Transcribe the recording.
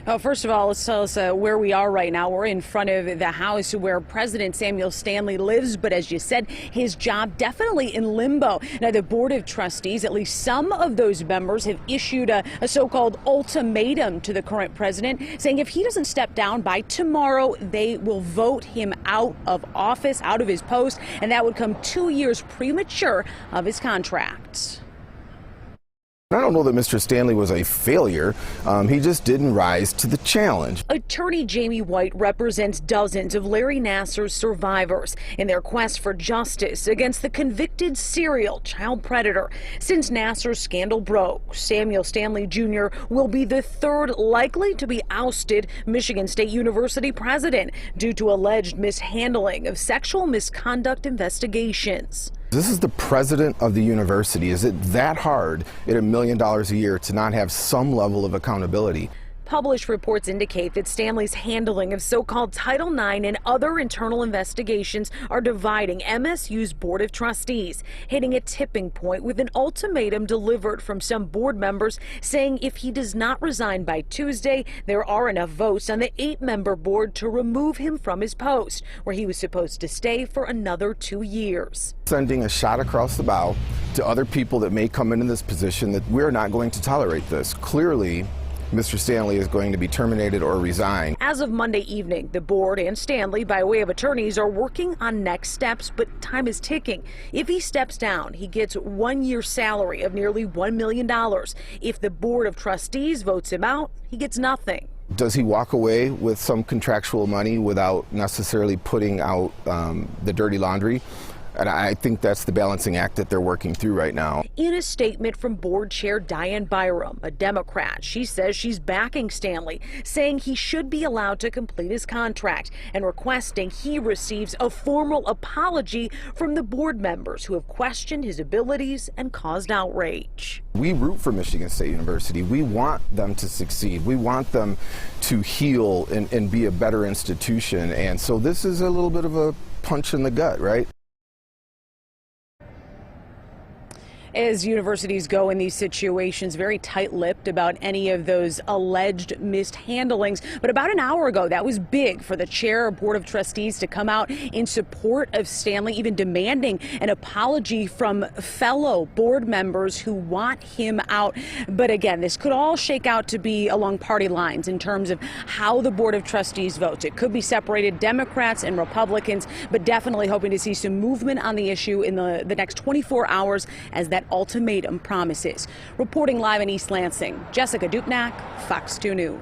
Oh, first of all, let's tell us where we are right now. We're in front of the house where President Samuel Stanley lives. But as you said, his job definitely in limbo. Now, the Board of Trustees, at least some of those members, have issued a so-called ultimatum to the current president, saying if he doesn't step down by tomorrow, they will vote him out of office, out of his post. And that would come 2 years premature of his contract. I don't know that Mr. Stanley was a failure. He just didn't rise to the challenge. Attorney Jamie White represents dozens of Larry Nassar's survivors in their quest for justice against the convicted serial child predator. Since Nassar's scandal broke, Samuel Stanley Jr. will be the third likely to be ousted Michigan State University president due to alleged mishandling of sexual misconduct investigations. This is the president of the university. Is it that hard at $1 million a year to not have some level of accountability? Published reports indicate that Stanley's handling of so-called Title IX and other internal investigations are dividing MSU's Board of Trustees, hitting a tipping point with an ultimatum delivered from some board members saying if he does not resign by Tuesday, there are enough votes on the 8-member board to remove him from his post, where he was supposed to stay for another 2 years. Sending a shot across the bow to other people that may come into this position that we're not going to tolerate this. Clearly, Mr. Stanley is going to be terminated or resign. As of Monday evening, the board and Stanley, by way of attorneys, are working on next steps, but time is ticking. If he steps down, he gets 1 year's salary of nearly $1 million. If the Board of Trustees votes him out, he gets nothing. Does he walk away with some contractual money without necessarily putting out the dirty laundry? And I think that's the balancing act that they're working through right now. In a statement from Board Chair Diane Byram, a Democrat, she says she's backing Stanley, saying he should be allowed to complete his contract and requesting he receives a formal apology from the board members who have questioned his abilities and caused outrage. We root for Michigan State University. We want them to succeed. We want them to heal and be a better institution. And so this is a little bit of a punch in the gut, right? As universities go in these situations, very tight-lipped about any of those alleged mishandlings. But about an hour ago, that was big for the chair of Board of Trustees to come out in support of Stanley, even demanding an apology from fellow board members who want him out. But again, this could all shake out to be along party lines in terms of how the Board of Trustees votes. It could be separated, Democrats and Republicans, but definitely hoping to see some movement on the issue in the next 24 hours as that ultimatum promises. Reporting live in East Lansing, Jessica Dupnack, Fox 2 News.